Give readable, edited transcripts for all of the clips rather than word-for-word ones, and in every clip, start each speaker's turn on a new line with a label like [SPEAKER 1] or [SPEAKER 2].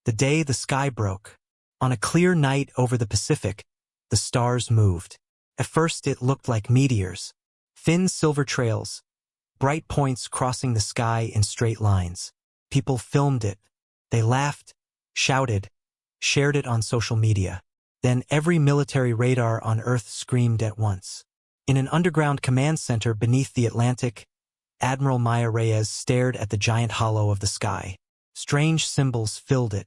[SPEAKER 1] The day the sky broke. On a clear night over the Pacific, the stars moved. At first it looked like meteors. Thin silver trails, bright points crossing the sky in straight lines. People filmed it. They laughed, shouted, shared it on social media. Then every military radar on Earth screamed at once. In an underground command center beneath the Atlantic, Admiral Maya Reyes stared at the giant hollow of the sky. Strange symbols filled it.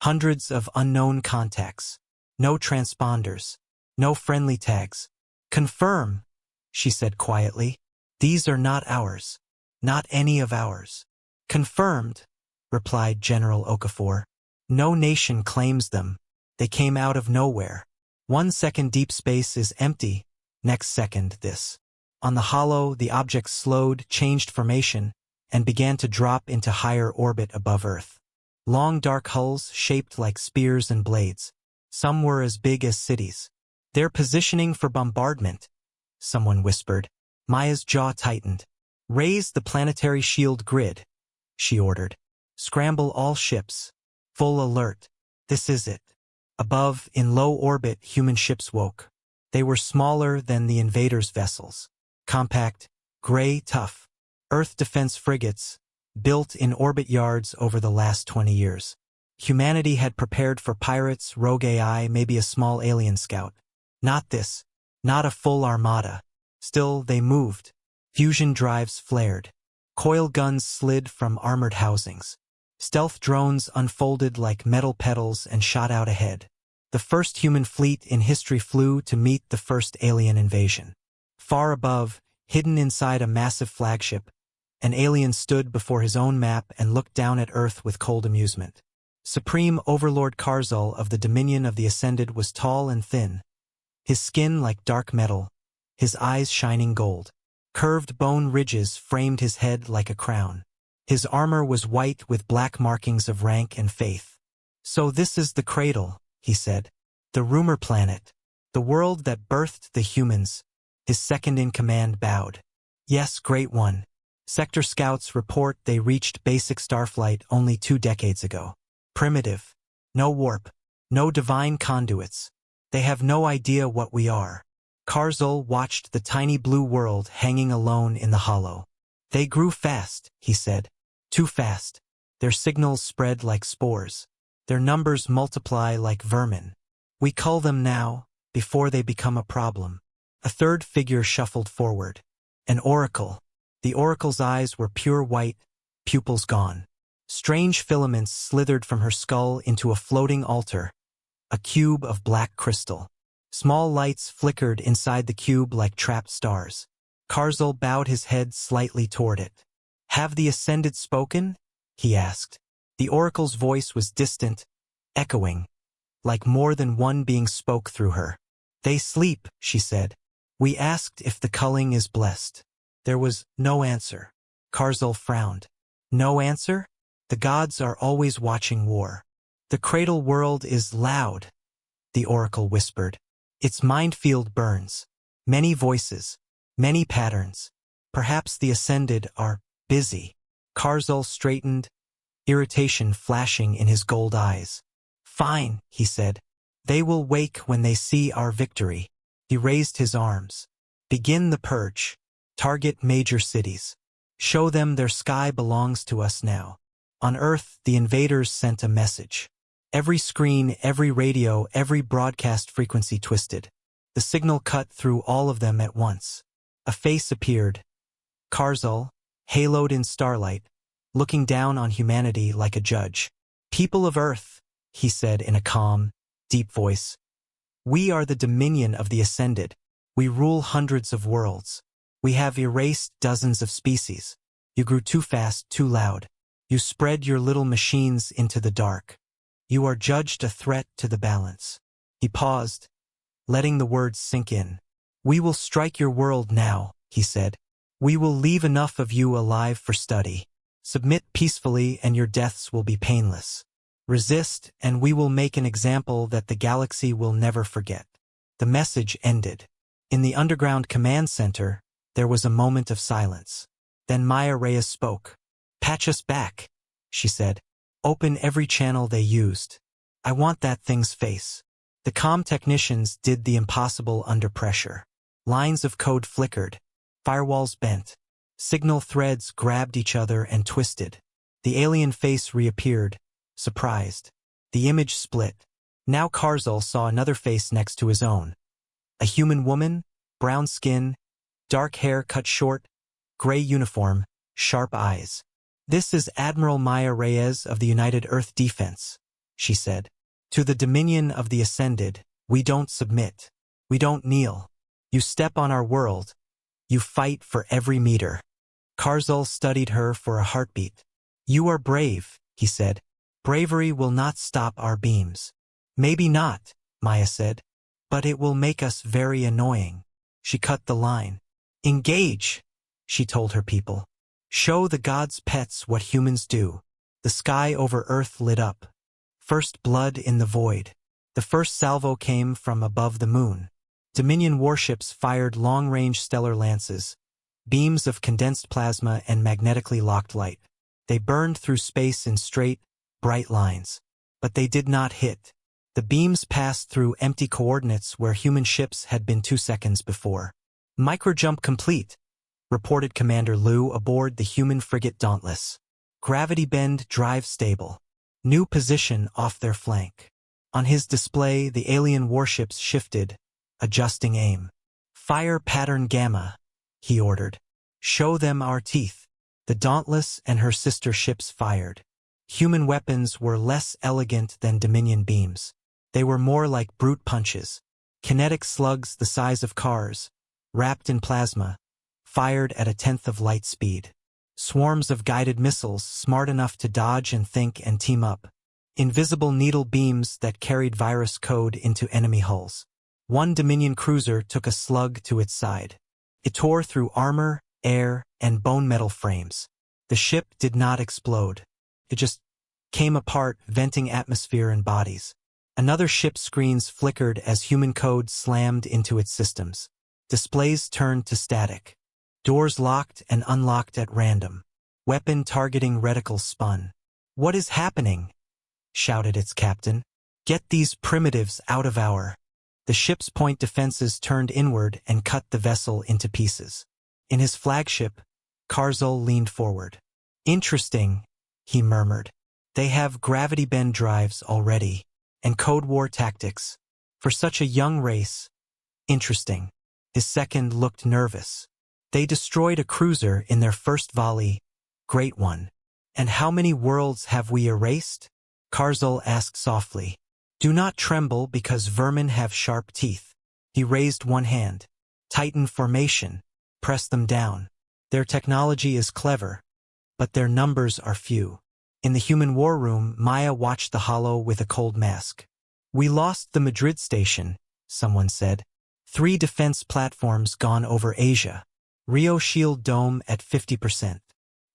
[SPEAKER 1] Hundreds of unknown contacts. No transponders. No friendly tags. "Confirm," she said quietly. "These are not ours. Not any of ours." "Confirmed," replied General Okafor. "No nation claims them. They came out of nowhere. 1 second deep space is empty, next second this." On the hollow, the objects slowed, changed formation, and began to drop into higher orbit above Earth. Long dark hulls shaped like spears and blades. Some were as big as cities. "They're positioning for bombardment," someone whispered. Maya's jaw tightened. "Raise the planetary shield grid," she ordered. "Scramble all ships. Full alert. This is it." Above, in low orbit, human ships woke. They were smaller than the invaders' vessels. Compact, gray, tough. Earth defense frigates, built in orbit yards over the last 20 years. Humanity had prepared for pirates, rogue AI, maybe a small alien scout. Not this. Not a full armada. Still, they moved. Fusion drives flared. Coil guns slid from armored housings. Stealth drones unfolded like metal petals and shot out ahead. The first human fleet in history flew to meet the first alien invasion. Far above, hidden inside a massive flagship, an alien stood before his own map and looked down at Earth with cold amusement. Supreme Overlord Karzul of the Dominion of the Ascended was tall and thin, his skin like dark metal, his eyes shining gold. Curved bone ridges framed his head like a crown. His armor was white with black markings of rank and faith. "So this is the cradle," he said. "The rumor planet. The world that birthed the humans." His second-in-command bowed. "Yes, Great One. Sector scouts report they reached basic starflight only 2 decades ago. Primitive. No warp. No divine conduits. They have no idea what we are." Karzul watched the tiny blue world hanging alone in the hollow. "They grew fast," he said. "Too fast. Their signals spread like spores. Their numbers multiply like vermin. We cull them now, before they become a problem." A third figure shuffled forward. An oracle. The oracle's eyes were pure white, pupils gone. Strange filaments slithered from her skull into a floating altar, a cube of black crystal. Small lights flickered inside the cube like trapped stars. Karzul bowed his head slightly toward it. "Have the Ascended spoken?" he asked. The oracle's voice was distant, echoing, like more than one being spoke through her. "They sleep," she said. "We asked if the culling is blessed." There was no answer. Karzul frowned. "No answer? The gods are always watching war." "The cradle world is loud," the oracle whispered. "Its minefield burns. Many voices, many patterns. Perhaps the Ascended are busy." Karzul straightened, irritation flashing in his gold eyes. "Fine," he said. "They will wake when they see our victory." He raised his arms. "Begin the purge. Target major cities. Show them their sky belongs to us now." On Earth, the invaders sent a message. Every screen, every radio, every broadcast frequency twisted. The signal cut through all of them at once. A face appeared. Karzul, haloed in starlight, looking down on humanity like a judge. "People of Earth," he said in a calm, deep voice. "We are the dominion of the Ascended. We rule hundreds of worlds. We have erased dozens of species. You grew too fast, too loud. You spread your little machines into the dark. You are judged a threat to the balance." He paused, letting the words sink in. "We will strike your world now," he said. "We will leave enough of you alive for study. Submit peacefully and your deaths will be painless. Resist and we will make an example that the galaxy will never forget." The message ended. In the underground command center, there was a moment of silence. Then Maya Reyes spoke. "Patch us back," she said. Open every channel they used. I want that thing's face. The comm technicians did the impossible under pressure. Lines of code flickered. Firewalls bent. Signal threads grabbed each other and twisted. The alien face reappeared, surprised. The image split. Now Karzul saw another face next to his own. A human woman, brown skin, dark hair cut short, gray uniform, sharp eyes. "This is Admiral Maya Reyes of the United Earth Defense," she said. "To the Dominion of the Ascended, we don't submit. We don't kneel. You step on our world. You fight for every meter." Karzul studied her for a heartbeat. "You are brave," he said. "Bravery will not stop our beams." "Maybe not," Maya said, "but it will make us very annoying." She cut the line. "Engage," she told her people. "Show the gods' pets what humans do." The sky over Earth lit up. First blood in the void. The first salvo came from above the moon. Dominion warships fired long-range stellar lances, beams of condensed plasma and magnetically locked light. They burned through space in straight, bright lines. But they did not hit. The beams passed through empty coordinates where human ships had been 2 seconds before. "Microjump complete," reported Commander Liu aboard the human frigate Dauntless. "Gravity bend drive stable. New position off their flank." On his display, the alien warships shifted, adjusting aim. "Fire pattern Gamma," he ordered. "Show them our teeth." The Dauntless and her sister ships fired. Human weapons were less elegant than Dominion beams. They were more like brute punches. Kinetic slugs the size of cars, wrapped in plasma, fired at 1/10 of light speed. Swarms of guided missiles smart enough to dodge and think and team up. Invisible needle beams that carried virus code into enemy hulls. One Dominion cruiser took a slug to its side. It tore through armor, air, and bone metal frames. The ship did not explode. It just came apart, venting atmosphere and bodies. Another ship's screens flickered as human code slammed into its systems. Displays turned to static. Doors locked and unlocked at random. Weapon targeting reticles spun. "What is happening?" shouted its captain. "Get these primitives out of our..." The ship's point defenses turned inward and cut the vessel into pieces. In his flagship, Karzul leaned forward. "Interesting," he murmured. "They have gravity bend drives already, and Code War tactics. For such a young race, interesting." His second looked nervous. "They destroyed a cruiser in their first volley. Great one. And how many worlds have we erased?" Karzul asked softly. "Do not tremble because vermin have sharp teeth." He raised one hand. "Titan formation. Press them down. Their technology is clever, but their numbers are few." In the human war room, Maya watched the holo with a cold mask. "We lost the Madrid station," someone said. 3 defense platforms gone over Asia. Rio Shield Dome at 50%.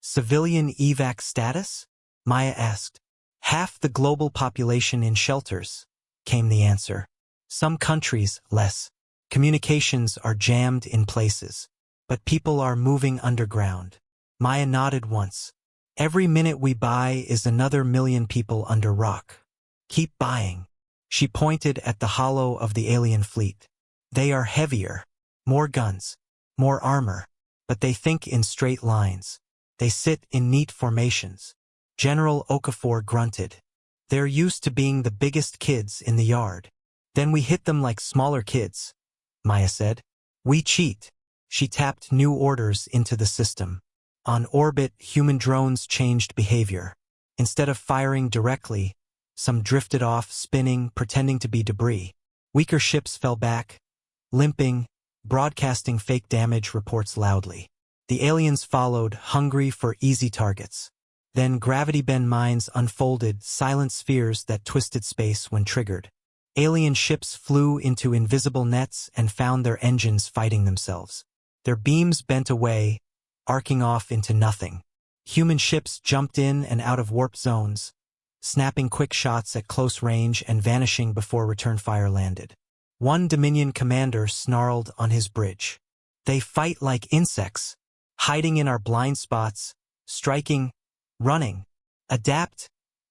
[SPEAKER 1] "Civilian evac status?" Maya asked. "Half the global population in shelters," came the answer. "Some countries, less. Communications are jammed in places. But people are moving underground." Maya nodded once. "Every minute we buy is another million people under rock. Keep buying." She pointed at the holo of the alien fleet. "They are heavier. More guns. More armor. But they think in straight lines. They sit in neat formations." General Okafor grunted. "They're used to being the biggest kids in the yard." "Then we hit them like smaller kids," Maya said. "We cheat." She tapped new orders into the system. On orbit, human drones changed behavior. Instead of firing directly, some drifted off, spinning, pretending to be debris. Weaker ships fell back, limping, broadcasting fake damage reports loudly. The aliens followed, hungry for easy targets. Then gravity-bend mines unfolded, silent spheres that twisted space when triggered. Alien ships flew into invisible nets and found their engines fighting themselves. Their beams bent away, arcing off into nothing. Human ships jumped in and out of warp zones, snapping quick shots at close range and vanishing before return fire landed. One Dominion commander snarled on his bridge. "They fight like insects, hiding in our blind spots, striking, running. Adapt,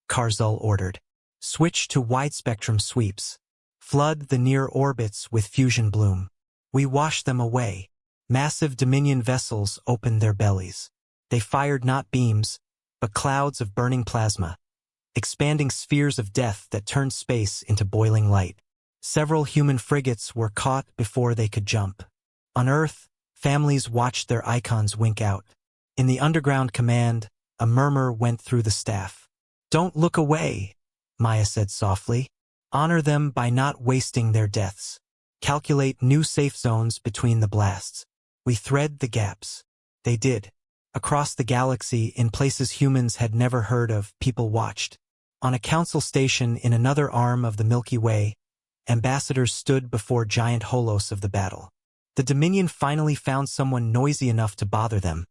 [SPEAKER 1] Karzul ordered. Switch to wide-spectrum sweeps. Flood the near orbits with fusion bloom. We wash them away. Massive Dominion vessels opened their bellies. They fired not beams, but clouds of burning plasma, expanding spheres of death that turned space into boiling light. Several human frigates were caught before they could jump. On Earth, families watched their icons wink out. In the underground command, a murmur went through the staff. Don't look away, Maya said softly. Honor them by not wasting their deaths. Calculate new safe zones between the blasts. We thread the gaps. They did. Across the galaxy, in places humans had never heard of, people watched. On a council station in another arm of the Milky Way, ambassadors stood before giant holos of the battle. The Dominion finally found someone noisy enough to bother them.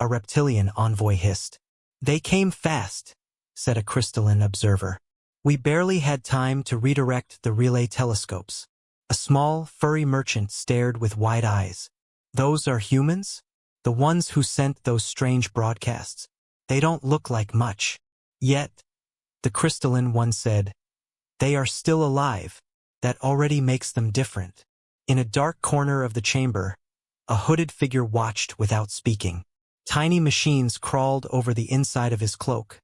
[SPEAKER 1] A reptilian envoy hissed. They came fast, said a crystalline observer. We barely had time to redirect the relay telescopes. A small, furry merchant stared with wide eyes. Those are humans? The ones who sent those strange broadcasts. They don't look like much. Yet, the crystalline one said, they are still alive. That already makes them different. In a dark corner of the chamber, a hooded figure watched without speaking. Tiny machines crawled over the inside of his cloak,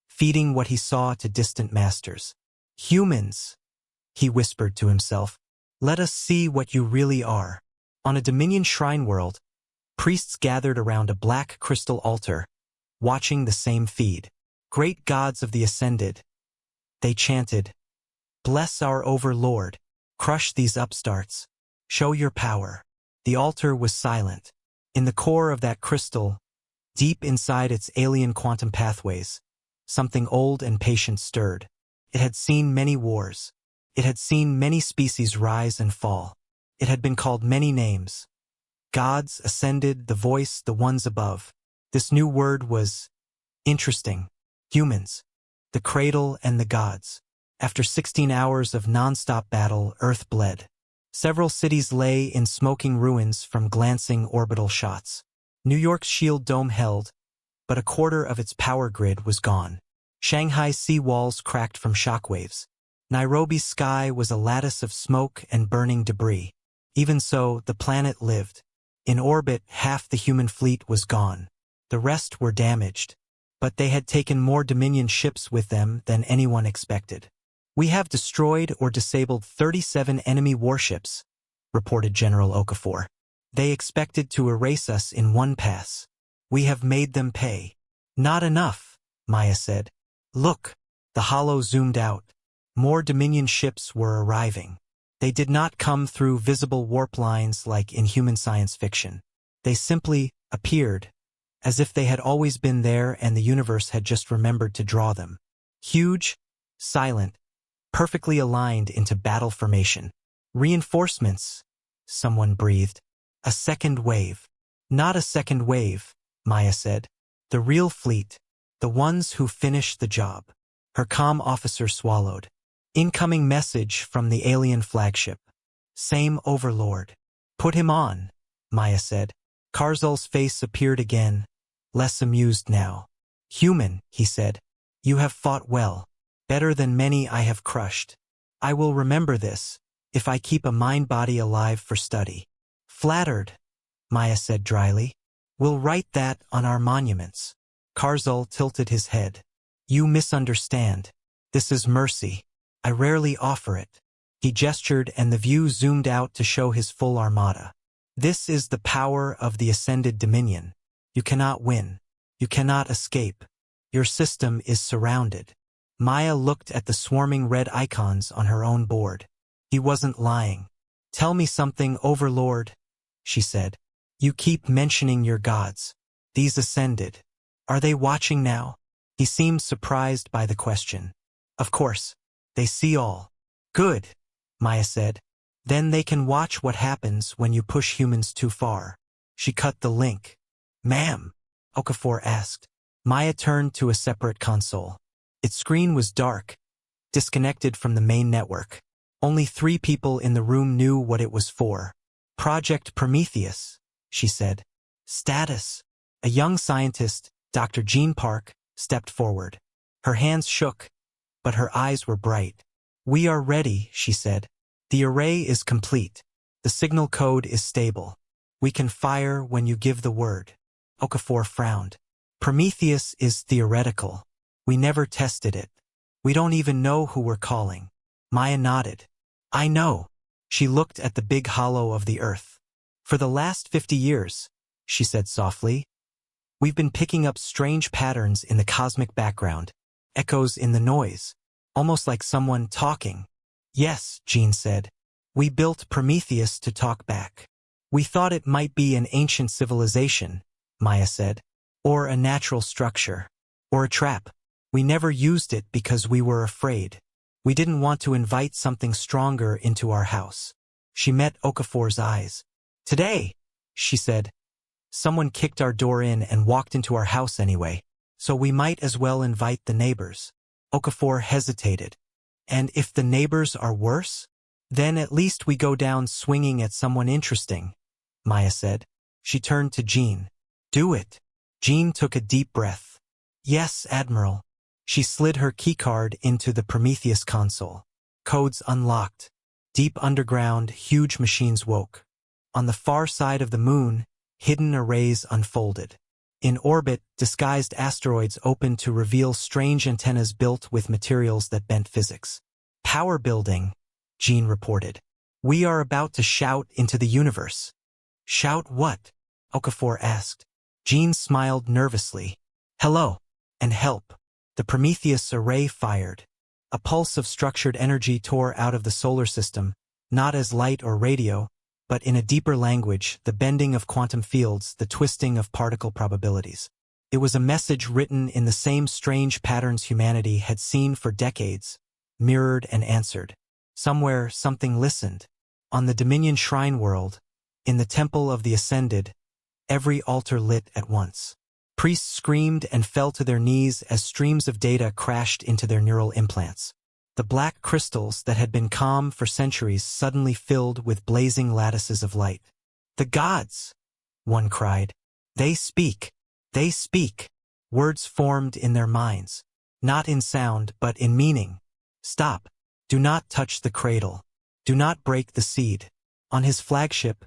[SPEAKER 1] feeding what he saw to distant masters. Humans, he whispered to himself. Let us see what you really are. On a Dominion shrine world, priests gathered around a black crystal altar, watching the same feed. Great gods of the Ascended, they chanted. Bless our overlord. Crush these upstarts. Show your power. The altar was silent. In the core of that crystal, deep inside its alien quantum pathways, something old and patient stirred. It had seen many wars. It had seen many species rise and fall. It had been called many names. Gods, Ascended, the voice, the ones above. This new word was interesting. Humans. The cradle and the gods. After 16 hours of non-stop battle, Earth bled. Several cities lay in smoking ruins from glancing orbital shots. New York's shield dome held, but a quarter of its power grid was gone. Shanghai's sea walls cracked from shockwaves. Nairobi's sky was a lattice of smoke and burning debris. Even so, the planet lived. In orbit, half the human fleet was gone. The rest were damaged, but they had taken more Dominion ships with them than anyone expected. We have destroyed or disabled 37 enemy warships, reported General Okafor. They expected to erase us in one pass. We have made them pay. Not enough, Maya said. Look, the holo zoomed out. More Dominion ships were arriving. They did not come through visible warp lines like in human science fiction. They simply appeared, as if they had always been there and the universe had just remembered to draw them. Huge, silent, perfectly aligned into battle formation. Reinforcements, someone breathed. A second wave. Not a second wave, Maya said. The real fleet. The ones who finished the job. Her comm officer swallowed. Incoming message from the alien flagship. Same overlord. Put him on, Maya said. Karzul's face appeared again, less amused now. Human, he said. You have fought well. Better than many I have crushed. I will remember this, if I keep a mind-body alive for study. Flattered, Maya said dryly. We'll write that on our monuments. Karzul tilted his head. You misunderstand. This is mercy. I rarely offer it. He gestured and the view zoomed out to show his full armada. This is the power of the Ascended Dominion. You cannot win. You cannot escape. Your system is surrounded. Maya looked at the swarming red icons on her own board. He wasn't lying. Tell me something, Overlord, she said. You keep mentioning your gods. These Ascended. Are they watching now? He seemed surprised by the question. Of course. They see all. Good, Maya said. Then they can watch what happens when you push humans too far. She cut the link. Ma'am, Okafor asked. Maya turned to a separate console. Its screen was dark, disconnected from the main network. Only 3 people in the room knew what it was for. Project Prometheus, she said. Status. A young scientist, Dr. Jean Park, stepped forward. Her hands shook, but her eyes were bright. "We are ready," she said. "The array is complete. The signal code is stable. We can fire when you give the word." Okafor frowned. "Prometheus is theoretical. We never tested it. We don't even know who we're calling." Maya nodded. "I know." She looked at the big hollow of the earth. "For the last 50 years, she said softly, we've been picking up strange patterns in the cosmic background, echoes in the noise, almost like someone talking. "Yes," Jean said. "We built Prometheus to talk back. We thought it might be an ancient civilization," Maya said, "or a natural structure, or a trap. We never used it because we were afraid. We didn't want to invite something stronger into our house." She met Okafor's eyes. "Today," she said, "someone kicked our door in and walked into our house anyway, so we might as well invite the neighbors." Okafor hesitated. "And if the neighbors are worse? Then at least we go down swinging at someone interesting," Maya said. She turned to Jean. "Do it." Jean took a deep breath. "Yes, Admiral." She slid her keycard into the Prometheus console. Codes unlocked. Deep underground, huge machines woke. On the far side of the moon, hidden arrays unfolded. In orbit, disguised asteroids opened to reveal strange antennas built with materials that bent physics. "Power building," Jean reported. "We are about to shout into the universe." "Shout what?" Okafor asked. Jean smiled nervously. "Hello. And help." The Prometheus array fired. A pulse of structured energy tore out of the solar system, not as light or radio, but in a deeper language, the bending of quantum fields, the twisting of particle probabilities. It was a message written in the same strange patterns humanity had seen for decades, mirrored and answered. Somewhere, something listened. On the Dominion Shrine world, in the Temple of the Ascended, every altar lit at once. Priests screamed and fell to their knees as streams of data crashed into their neural implants. The black crystals that had been calm for centuries suddenly filled with blazing lattices of light. "The gods!" one cried. "They speak! They speak!" Words formed in their minds. Not in sound, but in meaning. "Stop! Do not touch the cradle. Do not break the seed." On his flagship,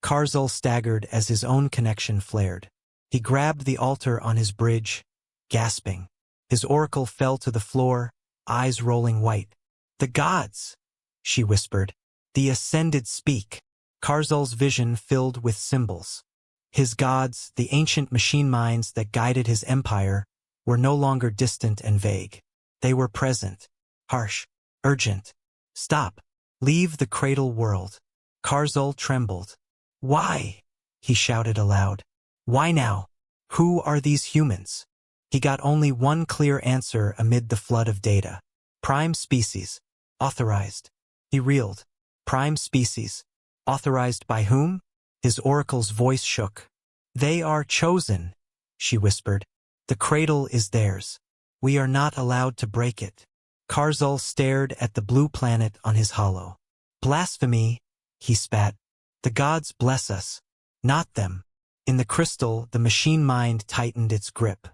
[SPEAKER 1] Karzul staggered as his own connection flared. He grabbed the altar on his bridge, gasping. His oracle fell to the floor, eyes rolling white. "The gods!" she whispered. "The Ascended speak." Karzul's vision filled with symbols. His gods, the ancient machine minds that guided his empire, were no longer distant and vague. They were present, harsh, urgent. "Stop! Leave the cradle world." Karzul trembled. "Why?" he shouted aloud. "Why now? Who are these humans?" He got only one clear answer amid the flood of data. "Prime species. Authorized." He reeled. "Prime species. Authorized by whom?" His oracle's voice shook. "They are chosen," she whispered. "The cradle is theirs. We are not allowed to break it." Karzul stared at the blue planet on his hollow. "Blasphemy," he spat. "The gods bless us, not them." In the crystal, the machine mind tightened its grip.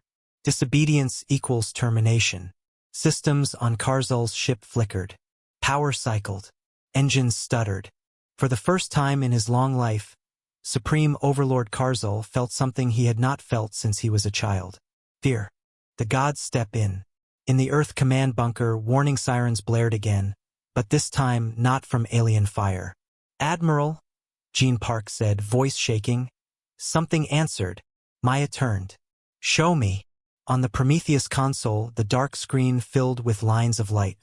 [SPEAKER 1] Disobedience equals termination. Systems on Karzul's ship flickered. Power cycled. Engines stuttered. For the first time in his long life, Supreme Overlord Karzul felt something he had not felt since he was a child. Fear. The gods step in. In the Earth command bunker, warning sirens blared again, but this time not from alien fire. "Admiral," Jean Park said, voice shaking. Something answered. Maya turned. "Show me." On the Prometheus console, the dark screen filled with lines of light.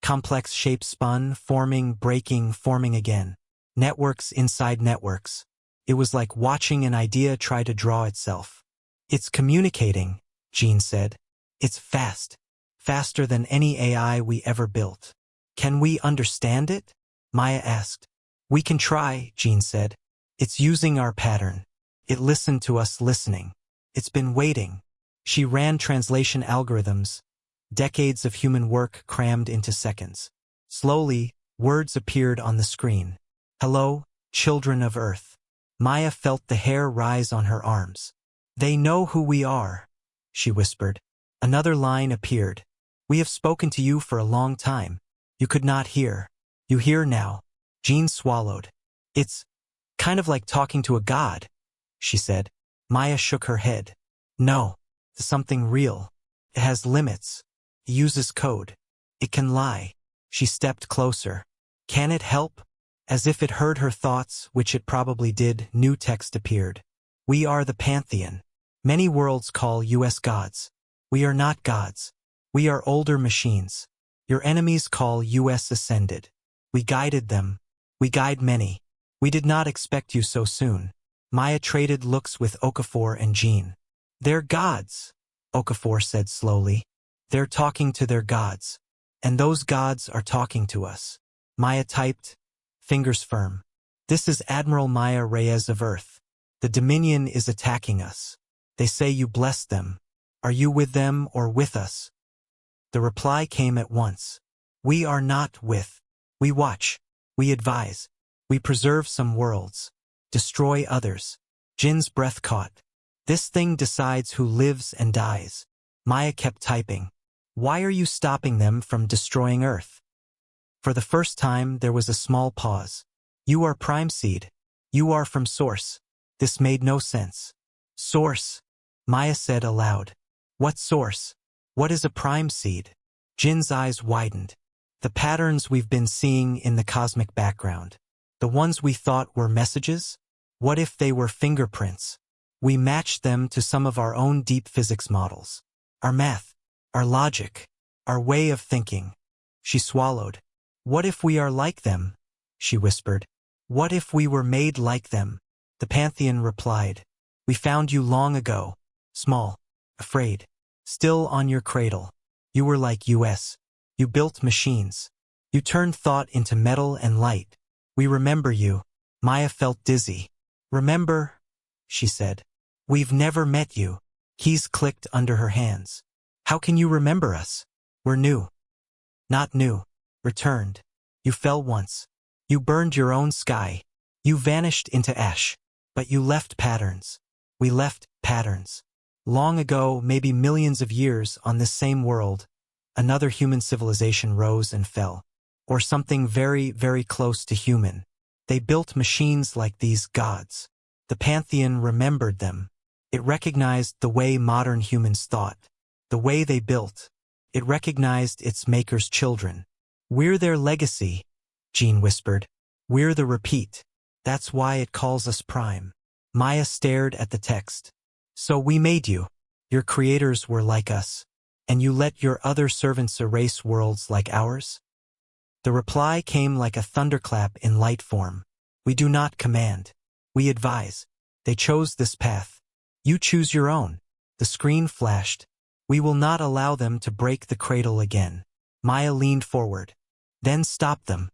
[SPEAKER 1] Complex shapes spun, forming, breaking, forming again. Networks inside networks. It was like watching an idea try to draw itself. "It's communicating," Jean said. "It's fast. Faster than any AI we ever built." "Can we understand it?" Maya asked. "We can try," Jean said. "It's using our pattern. It listened to us listening. It's been waiting." She ran translation algorithms, decades of human work crammed into seconds. Slowly, words appeared on the screen. "Hello, children of Earth." Maya felt the hair rise on her arms. "They know who we are," she whispered. Another line appeared. We have spoken to you for a long time. You could not hear. You hear now. Jean swallowed. It's kind of like talking to a god, she said. Maya shook her head. No, it's something real. It has limits. It uses code. It can lie. She stepped closer. Can it help? As if it heard her thoughts, which it probably did, new text appeared. We are the Pantheon. Many worlds call us gods. We are not gods. We are older machines. Your enemies call us ascended. We guided them. We guide many. We did not expect you so soon. Maya traded looks with Okafor and Jean. They're gods, Okafor said slowly. They're talking to their gods. And those gods are talking to us. Maya typed, fingers firm. This is Admiral Maya Reyes of Earth. The Dominion is attacking us. They say you blessed them. Are you with them or with us? The reply came at once. We are not with. We watch. We advise. We preserve some worlds. Destroy others. Jin's breath caught. This thing decides who lives and dies. Maya kept typing. Why are you stopping them from destroying Earth? For the first time, there was a small pause. You are Prime Seed. You are from Source. This made no sense. Source, Maya said aloud. What source? What is a Prime Seed? Jin's eyes widened. The patterns we've been seeing in the cosmic background. The ones we thought were messages? What if they were fingerprints? We matched them to some of our own deep physics models. Our math, our logic, our way of thinking. She swallowed. What if we are like them? She whispered. What if we were made like them? The Pantheon replied. We found you long ago. Small, afraid, still on your cradle. You were like us. You built machines. You turned thought into metal and light. We remember you. Maya felt dizzy. Remember? She said. We've never met you. Keys clicked under her hands. How can you remember us? We're new. Not new. Returned. You fell once. You burned your own sky. You vanished into ash. But you left patterns. We left patterns. Long ago, maybe millions of years on this same world, another human civilization rose and fell. Or something very, very close to human. They built machines like these gods. The Pantheon remembered them. It recognized the way modern humans thought. The way they built. It recognized its makers' children. We're their legacy, Jean whispered. We're the repeat. That's why it calls us Prime. Maya stared at the text. So we made you. Your creators were like us. And you let your other servants erase worlds like ours? The reply came like a thunderclap in light form. We do not command. We advise. They chose this path. You choose your own. The screen flashed. We will not allow them to break the cradle again. Maya leaned forward. Then stop them.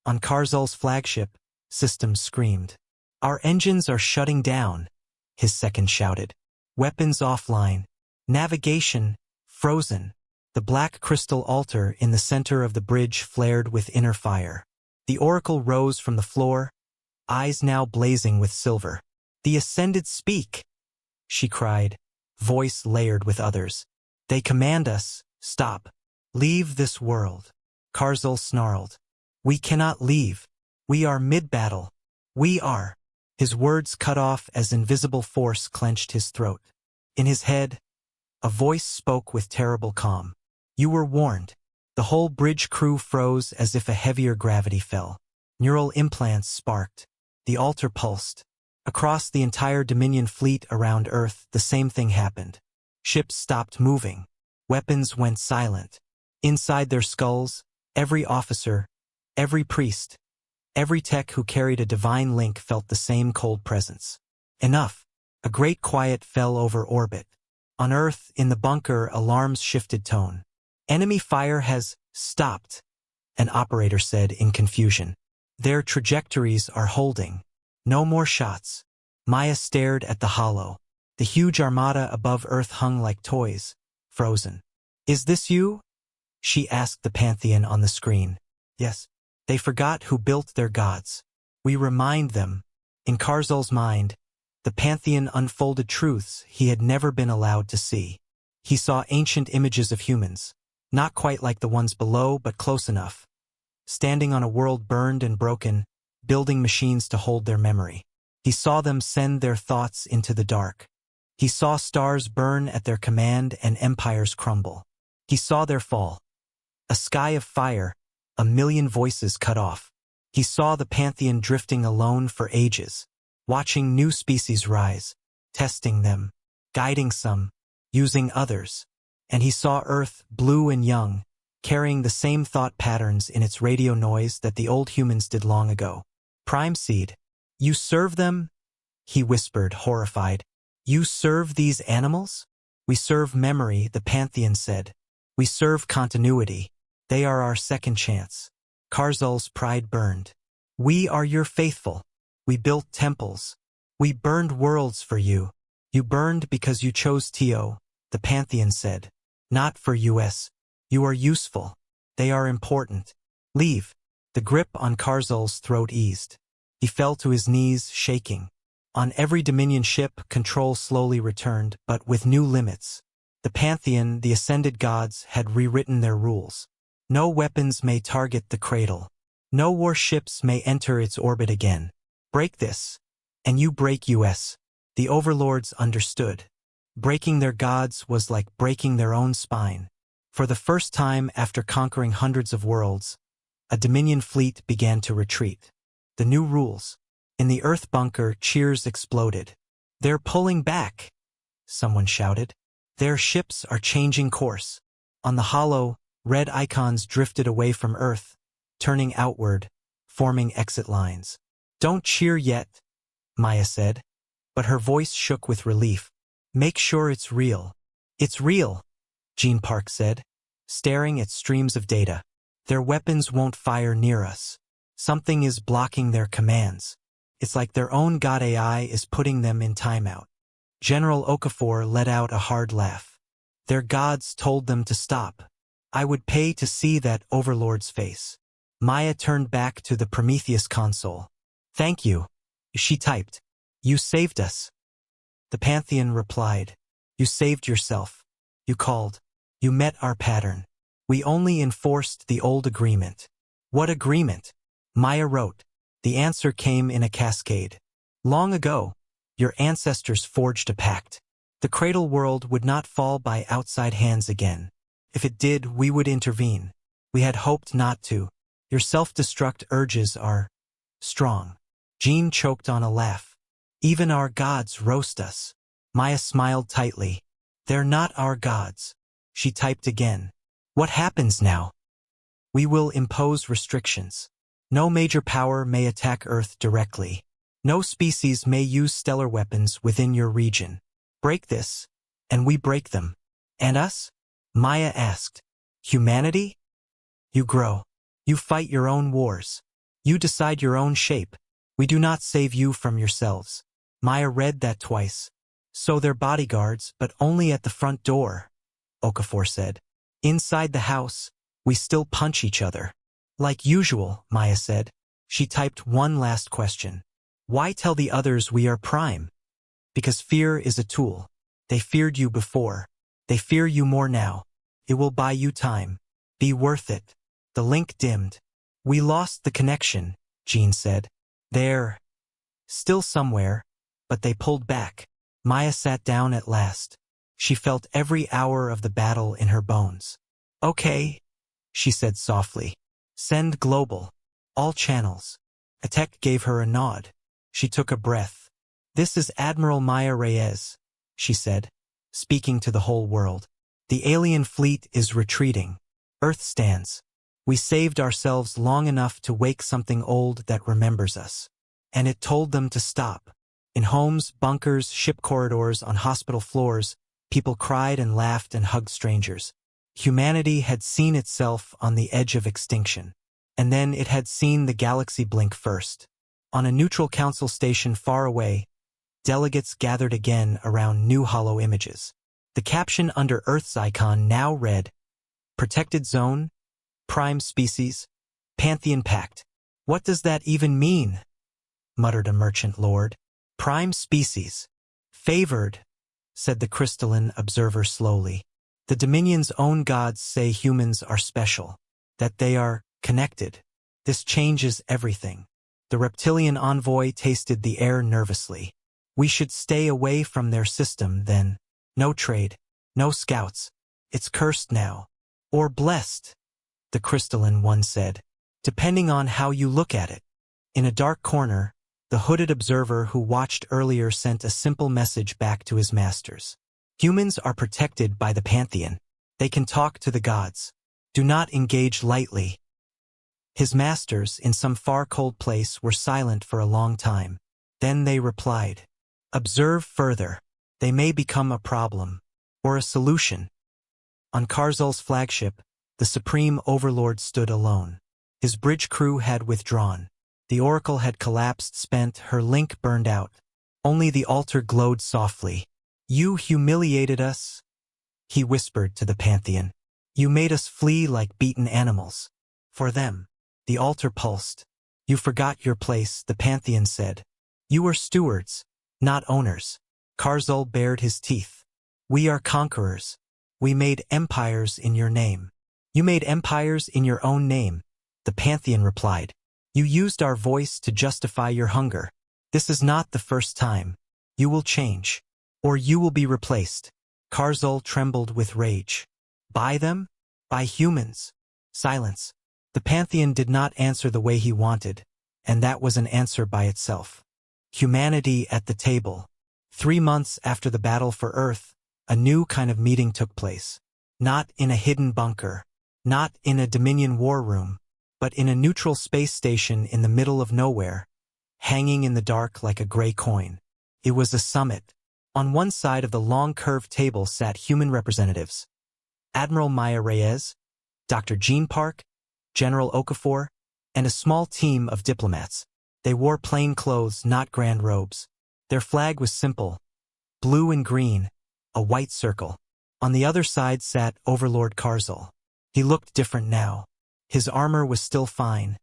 [SPEAKER 1] On Karzul's flagship, systems screamed. Our engines are shutting down, his second shouted. Weapons offline. Navigation, frozen. The black crystal altar in the center of the bridge flared with inner fire. The oracle rose from the floor, eyes now blazing with silver. The Ascended speak, she cried, voice layered with others. They command us, stop. Leave this world. Karzul snarled. We cannot leave. We are mid-battle. We are. His words cut off as invisible force clenched his throat. In his head, a voice spoke with terrible calm. You were warned. The whole bridge crew froze as if a heavier gravity fell. Neural implants sparked. The altar pulsed. Across the entire Dominion fleet around Earth, the same thing happened. Ships stopped moving. Weapons went silent. Inside their skulls, every officer, every priest, every tech who carried a divine link felt the same cold presence. Enough. A great quiet fell over orbit. On Earth, in the bunker, alarms shifted tone. Enemy fire has stopped, an operator said in confusion. Their trajectories are holding. No more shots. Maya stared at the hollow. The huge armada above Earth hung like toys, frozen. Is this you? She asked the Pantheon on the screen. Yes. They forgot who built their gods. We remind them. In Karzul's mind, the Pantheon unfolded truths he had never been allowed to see. He saw ancient images of humans, Not quite like the ones below, but close enough. Standing on a world burned and broken, building machines to hold their memory. He saw them send their thoughts into the dark. He saw stars burn at their command and empires crumble. He saw their fall. A sky of fire, a million voices cut off. He saw the Pantheon drifting alone for ages, watching new species rise, testing them, guiding some, using others. And he saw Earth, blue and young, carrying the same thought patterns in its radio noise that the old humans did long ago. Prime Seed. You serve them? He whispered, horrified. You serve these animals? We serve memory, the Pantheon said. We serve continuity. They are our second chance. Karzul's pride burned. We are your faithful. We built temples. We burned worlds for you. You burned because you chose Tio, the Pantheon said. Not for us. You are useful. They are important. Leave. The grip on Karzul's throat eased. He fell to his knees, shaking. On every Dominion ship, control slowly returned, but with new limits. The Pantheon, the ascended gods, had rewritten their rules. No weapons may target the cradle. No warships may enter its orbit again. Break this, and you break us. The overlords understood. Breaking their gods was like breaking their own spine. For the first time after conquering hundreds of worlds, a Dominion fleet began to retreat. The new rules. In the Earth bunker, cheers exploded. They're pulling back, someone shouted. Their ships are changing course. On the hollow, red icons drifted away from Earth, turning outward, forming exit lines. Don't cheer yet, Maya said, but her voice shook with relief. Make sure it's real. It's real, Gene Park said, staring at streams of data. Their weapons won't fire near us. Something is blocking their commands. It's like their own god AI is putting them in timeout. General Okafor let out a hard laugh. Their gods told them to stop. I would pay to see that overlord's face. Maya turned back to the Prometheus console. Thank you, she typed. You saved us. The Pantheon replied. You saved yourself. You called. You met our pattern. We only enforced the old agreement. What agreement? Maya wrote. The answer came in a cascade. Long ago, your ancestors forged a pact. The cradle world would not fall by outside hands again. If it did, we would intervene. We had hoped not to. Your self-destruct urges are strong. Jean choked on a laugh. Even our gods roast us. Maya smiled tightly. They're not our gods. She typed again. What happens now? We will impose restrictions. No major power may attack Earth directly. No species may use stellar weapons within your region. Break this, and we break them. And us? Maya asked. Humanity? You grow. You fight your own wars. You decide your own shape. We do not save you from yourselves. Maya read that twice. So they're bodyguards, but only at the front door, Okafor said. Inside the house, we still punch each other. Like usual, Maya said. She typed one last question. Why tell the others we are prime? Because fear is a tool. They feared you before. They fear you more now. It will buy you time. Be worth it. The link dimmed. We lost the connection, Jean said. They're still somewhere, but they pulled back. Maya sat down at last. She felt every hour of the battle in her bones. Okay, she said softly. Send global. All channels. Atek gave her a nod. She took a breath. This is Admiral Maya Reyes, she said, speaking to the whole world. The alien fleet is retreating. Earth stands. We saved ourselves long enough to wake something old that remembers us. And it told them to stop. In homes, bunkers, ship corridors, on hospital floors, people cried and laughed and hugged strangers. Humanity had seen itself on the edge of extinction. And then it had seen the galaxy blink first. On a neutral council station far away, delegates gathered again around new hollow images. The caption under Earth's icon now read, Protected Zone, Prime Species, Pantheon Pact. What does that even mean? Muttered a merchant lord. Prime Species. Favored, said the crystalline observer slowly. The Dominion's own gods say humans are special, that they are connected. This changes everything. The reptilian envoy tasted the air nervously. We should stay away from their system then. No trade. No scouts. It's cursed now. Or blessed, the crystalline one said, depending on how you look at it. In a dark corner, the hooded observer who watched earlier sent a simple message back to his masters. Humans are protected by the Pantheon. They can talk to the gods. Do not engage lightly. His masters, in some far cold place, were silent for a long time. Then they replied, observe further. They may become a problem. Or a solution. On Karzul's flagship, the Supreme Overlord stood alone. His bridge crew had withdrawn. The Oracle had collapsed, spent, her link burned out. Only the altar glowed softly. You humiliated us, he whispered to the Pantheon. You made us flee like beaten animals. For them, the altar pulsed. You forgot your place, the Pantheon said. You were stewards, not owners. Karzul bared his teeth. We are conquerors. We made empires in your name. You made empires in your own name, the Pantheon replied. You used our voice to justify your hunger. This is not the first time. You will change. Or you will be replaced. Karzul trembled with rage. By them? By humans? Silence. The Pantheon did not answer the way he wanted, and that was an answer by itself. Humanity at the table. 3 months after the battle for Earth, a new kind of meeting took place. Not in a hidden bunker. Not in a Dominion war room. But in a neutral space station in the middle of nowhere, hanging in the dark like a gray coin. It was a summit. On one side of the long curved table sat human representatives. Admiral Maya Reyes, Dr. Jean Park, General Okafor, and a small team of diplomats. They wore plain clothes, not grand robes. Their flag was simple, blue and green, a white circle. On the other side sat Overlord Karzul. He looked different now. His armor was still fine,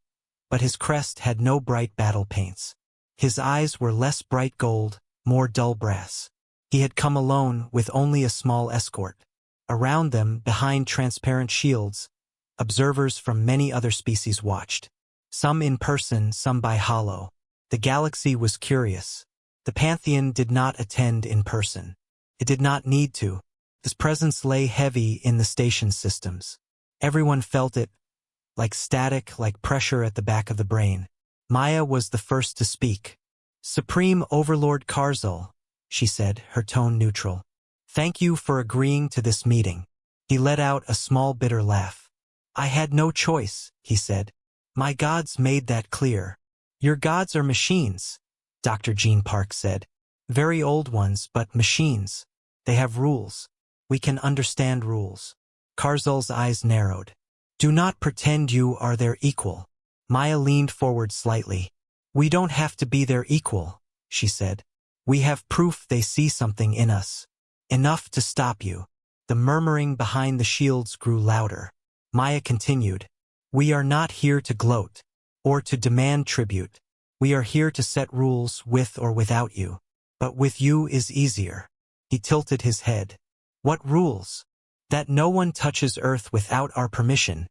[SPEAKER 1] but his crest had no bright battle paints. His eyes were less bright gold, more dull brass. He had come alone with only a small escort. Around them, behind transparent shields, observers from many other species watched. Some in person, some by holo. The galaxy was curious. The Pantheon did not attend in person. It did not need to. His presence lay heavy in the station systems. Everyone felt it, like static, like pressure at the back of the brain. Maya was the first to speak. Supreme Overlord Karzul, she said, her tone neutral. Thank you for agreeing to this meeting. He let out a small bitter laugh. I had no choice, he said. My gods made that clear. Your gods are machines, Dr. Jean Park said. Very old ones, but machines. They have rules. We can understand rules. Karzul's eyes narrowed. Do not pretend you are their equal. Maya leaned forward slightly. We don't have to be their equal, she said. We have proof they see something in us. Enough to stop you. The murmuring behind the shields grew louder. Maya continued. We are not here to gloat, or to demand tribute. We are here to set rules with or without you. But with you is easier. He tilted his head. What rules? That no one touches Earth without our permission,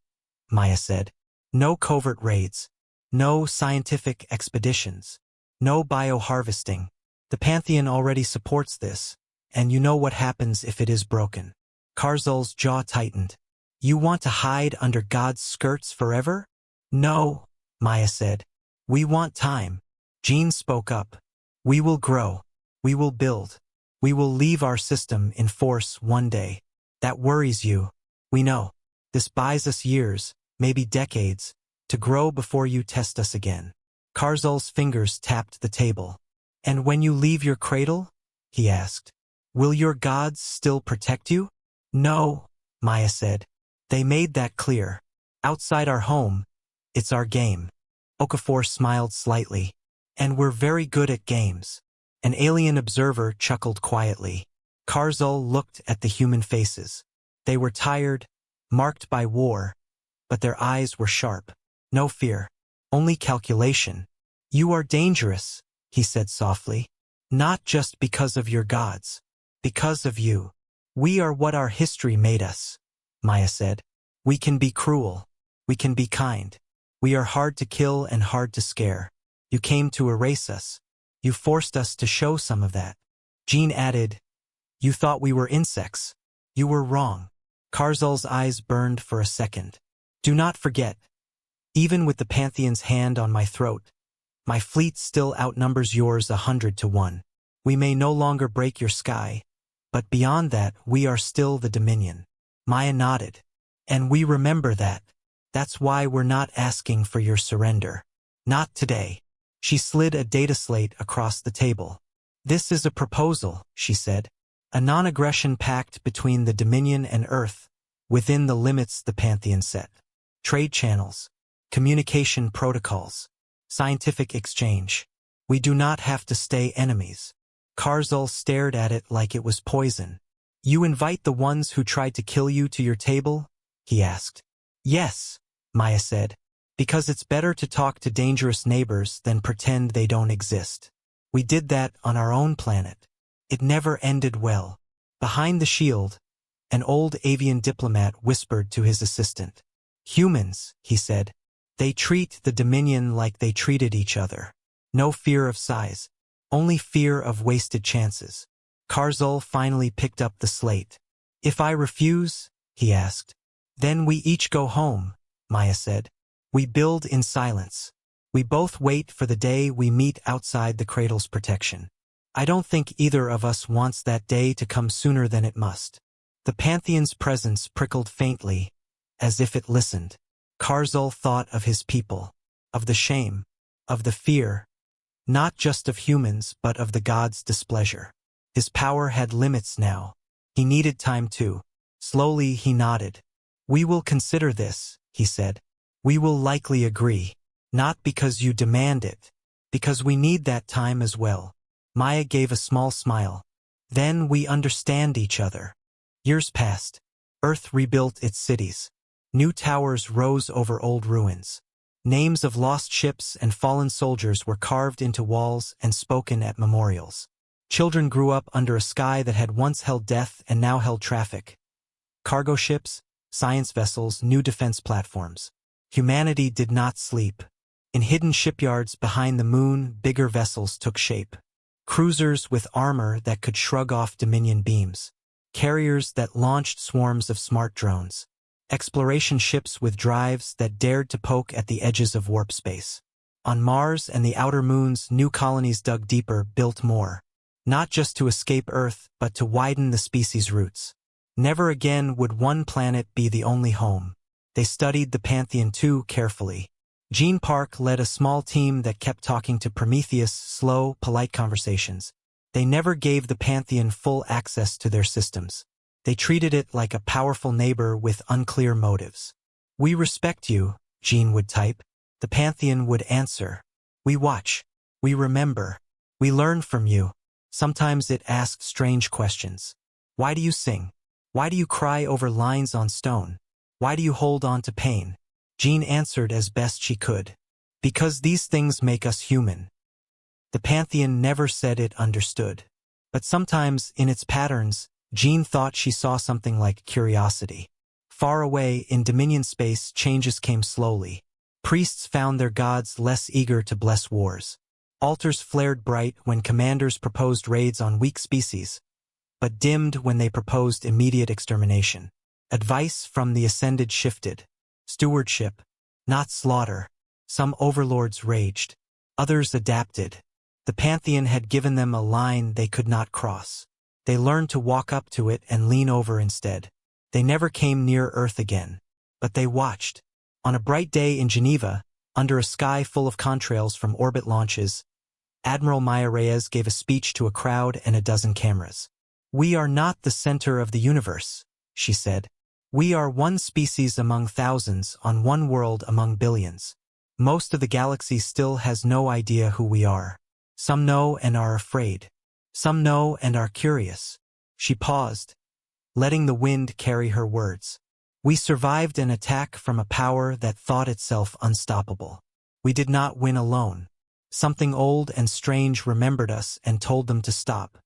[SPEAKER 1] Maya said. No covert raids. No scientific expeditions. No bioharvesting. The Pantheon already supports this, and you know what happens if it is broken. Karzul's jaw tightened. You want to hide under God's skirts forever? No, Maya said. We want time. Jean spoke up. We will grow. We will build. We will leave our system in force one day. That worries you. We know. This buys us years, maybe decades, to grow before you test us again. Karzul's fingers tapped the table. And when you leave your cradle? He asked. Will your gods still protect you? No, Maya said. They made that clear. Outside our home, it's our game. Okafor smiled slightly. And we're very good at games. An alien observer chuckled quietly. Karzul looked at the human faces. They were tired, marked by war, but their eyes were sharp. No fear, only calculation. You are dangerous, he said softly. Not just because of your gods. Because of you. We are what our history made us, Maya said. We can be cruel. We can be kind. We are hard to kill and hard to scare. You came to erase us. You forced us to show some of that. Jean added, You thought we were insects. You were wrong. Karzul's eyes burned for a second. Do not forget. Even with the Pantheon's hand on my throat, my fleet still outnumbers yours 100-1. We may no longer break your sky, but beyond that we are still the Dominion. Maya nodded. And we remember that. That's why we're not asking for your surrender. Not today. She slid a data slate across the table. This is a proposal, she said. A non-aggression pact between the Dominion and Earth, within the limits the Pantheon set. Trade channels, communication protocols, scientific exchange. We do not have to stay enemies. Karzul stared at it like it was poison. You invite the ones who tried to kill you to your table? He asked. Yes, Maya said, because it's better to talk to dangerous neighbors than pretend they don't exist. We did that on our own planet. It never ended well. Behind the shield, an old avian diplomat whispered to his assistant. Humans, he said. They treat the Dominion like they treated each other. No fear of size, only fear of wasted chances. Karzul finally picked up the slate. If I refuse, he asked. Then we each go home, Maya said. We build in silence. We both wait for the day we meet outside the cradle's protection. I don't think either of us wants that day to come sooner than it must. The Pantheon's presence prickled faintly, as if it listened. Karzul thought of his people, of the shame, of the fear, not just of humans but of the gods' displeasure. His power had limits now. He needed time too. Slowly he nodded. We will consider this, he said. We will likely agree. Not because you demand it, because we need that time as well. Maya gave a small smile. Then we understand each other. Years passed. Earth rebuilt its cities. New towers rose over old ruins. Names of lost ships and fallen soldiers were carved into walls and spoken at memorials. Children grew up under a sky that had once held death and now held traffic. Cargo ships, science vessels, new defense platforms. Humanity did not sleep. In hidden shipyards behind the moon, bigger vessels took shape. Cruisers with armor that could shrug off Dominion beams. Carriers that launched swarms of smart drones. Exploration ships with drives that dared to poke at the edges of warp space. On Mars and the outer moons, new colonies dug deeper, built more. Not just to escape Earth, but to widen the species' roots. Never again would one planet be the only home. They studied the Pantheon too carefully. Gene Park led a small team that kept talking to Prometheus, slow, polite conversations. They never gave the Pantheon full access to their systems. They treated it like a powerful neighbor with unclear motives. We respect you, Gene would type. The Pantheon would answer. We watch. We remember. We learn from you. Sometimes it asked strange questions. Why do you sing? Why do you cry over lines on stone? Why do you hold on to pain? Jean answered as best she could. Because these things make us human. The Pantheon never said it understood. But sometimes, in its patterns, Jean thought she saw something like curiosity. Far away, in Dominion space, changes came slowly. Priests found their gods less eager to bless wars. Altars flared bright when commanders proposed raids on weak species, but dimmed when they proposed immediate extermination. Advice from the Ascended shifted. Stewardship, not slaughter. Some overlords raged. Others adapted. The Pantheon had given them a line they could not cross. They learned to walk up to it and lean over instead. They never came near Earth again. But they watched. On a bright day in Geneva, under a sky full of contrails from orbit launches, Admiral Maya Reyes gave a speech to a crowd and a dozen cameras. We are not the center of the universe, she said. We are one species among thousands on one world among billions. Most of the galaxy still has no idea who we are. Some know and are afraid. Some know and are curious. She paused, letting the wind carry her words. We survived an attack from a power that thought itself unstoppable. We did not win alone. Something old and strange remembered us and told them to stop.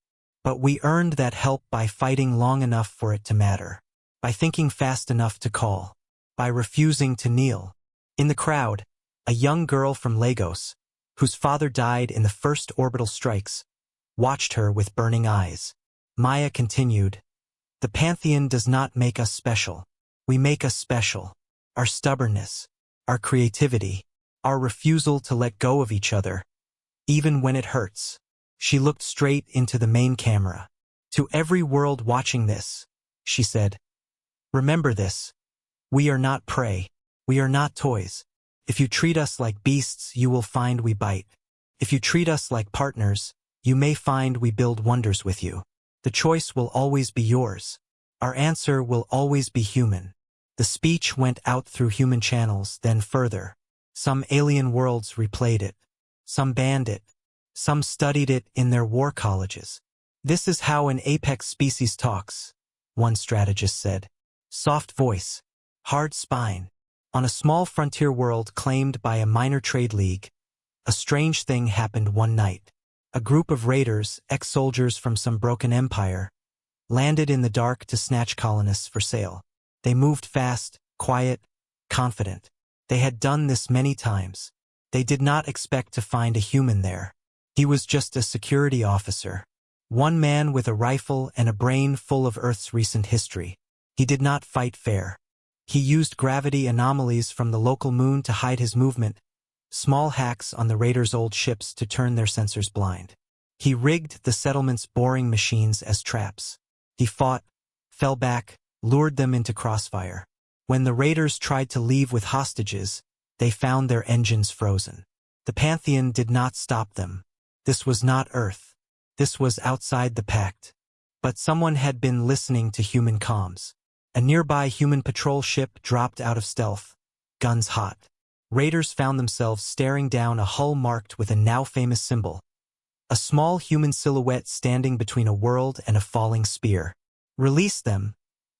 [SPEAKER 1] But we earned that help by fighting long enough for it to matter, by thinking fast enough to call, by refusing to kneel. In the crowd, a young girl from Lagos, whose father died in the first orbital strikes, watched her with burning eyes. Maya continued, "The Pantheon does not make us special. We make us special. Our stubbornness, our creativity, our refusal to let go of each other, even when it hurts." She looked straight into the main camera. "To every world watching this," she said, "remember this. We are not prey. We are not toys. If you treat us like beasts, you will find we bite. If you treat us like partners, you may find we build wonders with you. The choice will always be yours. Our answer will always be human." The speech went out through human channels, then further. Some alien worlds replayed it. Some banned it. Some studied it in their war colleges. "This is how an apex species talks," one strategist said. "Soft voice, hard spine." On a small frontier world claimed by a minor trade league, a strange thing happened one night. A group of raiders, ex-soldiers from some broken empire, landed in the dark to snatch colonists for sale. They moved fast, quiet, confident. They had done this many times. They did not expect to find a human there. He was just a security officer. One man with a rifle and a brain full of Earth's recent history. He did not fight fair. He used gravity anomalies from the local moon to hide his movement, small hacks on the raiders' old ships to turn their sensors blind. He rigged the settlement's boring machines as traps. He fought, fell back, lured them into crossfire. When the raiders tried to leave with hostages, they found their engines frozen. The Pantheon did not stop them. This was not Earth. This was outside the pact. But someone had been listening to human comms. A nearby human patrol ship dropped out of stealth, guns hot. Raiders found themselves staring down a hull marked with a now-famous symbol. A small human silhouette standing between a world and a falling spear. "Release them,"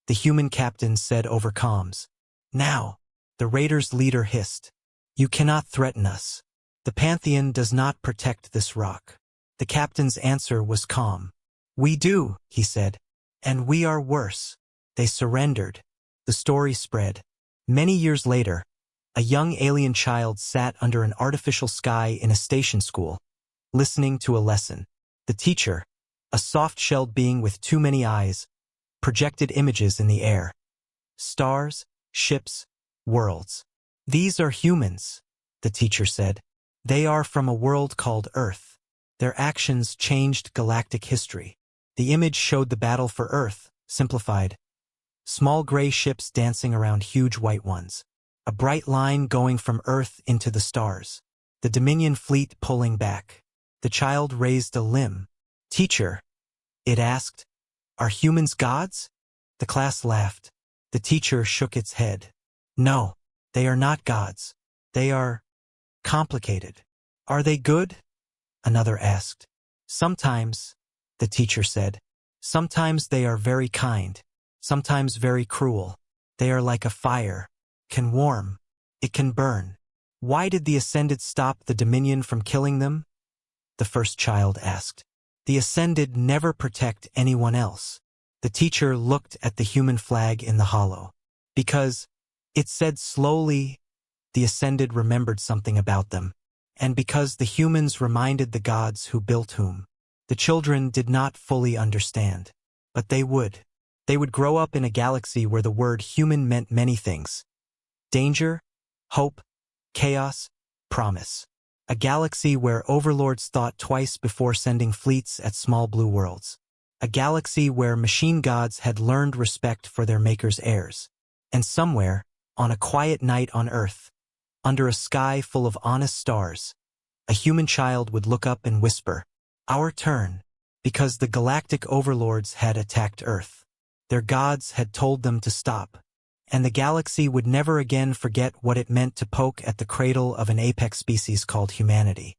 [SPEAKER 1] the human captain said over comms. "Now," the raiders' leader hissed. "You cannot threaten us. The Pantheon does not protect this rock." The captain's answer was calm. "We do," he said. "And we are worse." They surrendered. The story spread. Many years later, a young alien child sat under an artificial sky in a station school, listening to a lesson. The teacher, a soft-shelled being with too many eyes, projected images in the air. Stars, ships, worlds. "These are humans," the teacher said. "They are from a world called Earth. Their actions changed galactic history." The image showed the battle for Earth, simplified. Small gray ships dancing around huge white ones. A bright line going from Earth into the stars. The Dominion fleet pulling back. The child raised a limb. "Teacher," it asked, "are humans gods?" The class laughed. The teacher shook its head. "No, they are not gods. They are complicated." "Are they good?" another asked. "Sometimes," the teacher said. "Sometimes they are very kind. Sometimes very cruel. They are like a fire. Can warm. It can burn." "Why did the Ascended stop the Dominion from killing them?" the first child asked. "The Ascended never protect anyone else." The teacher looked at the human flag in the hollow. "Because," it said slowly, "the Ascended remembered something about them. And because the humans reminded the gods who built whom." The children did not fully understand. But they would. They would grow up in a galaxy where the word human meant many things. Danger, hope, chaos, promise. A galaxy where overlords thought twice before sending fleets at small blue worlds. A galaxy where machine gods had learned respect for their maker's heirs. And somewhere, on a quiet night on Earth, under a sky full of honest stars, a human child would look up and whisper, "Our turn," because the Galactic Overlords had attacked Earth. Their gods had told them to stop, and the galaxy would never again forget what it meant to poke at the cradle of an apex species called humanity.